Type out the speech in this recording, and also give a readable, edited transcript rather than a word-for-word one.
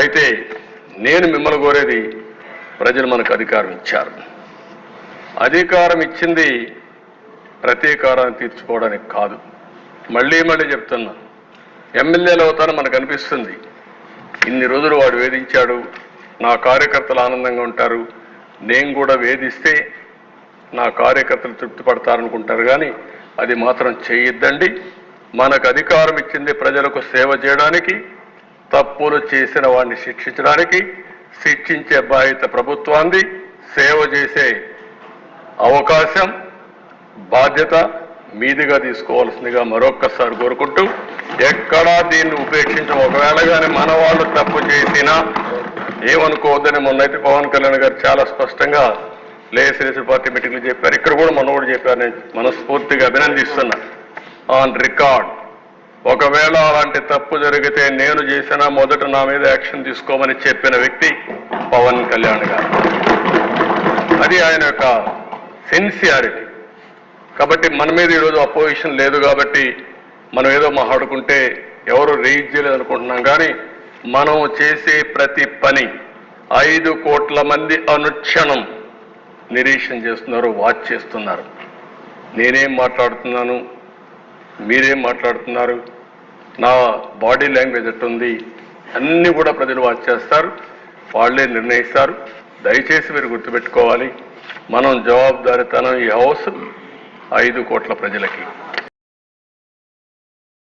అయితే నేను మిమ్మల్ని కోరేది, ప్రజలు మనకు అధికారం ఇచ్చారు. అధికారం ఇచ్చింది ప్రతీకారాన్ని తీర్చుకోవడానికి కాదు. మళ్ళీ చెప్తున్నా, ఎమ్మెల్యేలు అవుతారని మనకు అనిపిస్తుంది. ఇన్ని రోజులు వాడు వేధించాడు, నా కార్యకర్తలు ఆనందంగా ఉంటారు, నేను కూడా వేధిస్తే నా కార్యకర్తలు తృప్తి పడతారనుకుంటారు. కానీ అది మాత్రం చేయొద్దండి. మనకు అధికారం ఇచ్చింది ప్రజలకు సేవ చేయడానికి, తప్పులు చేసిన వాడిని శిక్షించడానికి. శిక్షించే బాధ్యత ప్రభుత్వాన్ని, సేవ చేసే అవకాశం, బాధ్యత మీదిగా తీసుకోవాల్సిందిగా మరొక్కసారి కోరుకుంటూ, ఎక్కడా దీన్ని ఉపేక్షించం. ఒకవేళ కానీ మన వాళ్ళు తప్పు చేసినా ఏమనుకోవద్దని మొన్నైతే పవన్ కళ్యాణ్ గారు చాలా స్పష్టంగా లేఎస్ఎల్ఎస్ పార్టీ మీటింగ్లు చెప్పారు. ఇక్కడ కూడా మనోడు చెప్పారు. నేను మనస్ఫూర్తిగా అభినందిస్తున్నా. ఆన్ రికార్డ్, ఒకవేళ అలాంటి తప్పు జరిగితే నేను చేసినా మొదట నా మీద యాక్షన్ తీసుకోమని చెప్పిన వ్యక్తి పవన్ కళ్యాణ్ గారు. అది ఆయన యొక్క సిన్సియారిటీ. కాబట్టి మన మీద ఈరోజు అపోజిషన్ లేదు కాబట్టి మనం ఏదో మాట్లాడుకుంటే ఎవరు రేజ్ చేయలేదు అనుకుంటున్నాం. కానీ మనం చేసే ప్రతి పని 5 కోట్ల మంది అనుక్షణం నిరీక్షణ చేస్తున్నారు, వాచ్ చేస్తున్నారు. నేనేం మాట్లాడుతున్నాను, మీరేం మాట్లాడుతున్నారు, నా బాడీ లాంగ్వేజ్ ఎట్టుంది, అన్నీ కూడా ప్రజలు వాచ్ చేస్తారు, వాళ్ళే నిర్ణయిస్తారు. దయచేసి మీరు గుర్తుపెట్టుకోవాలి, మనం జవాబుదారీతనం ఈ హౌస్ 5 కోట్ల ప్రజలకి.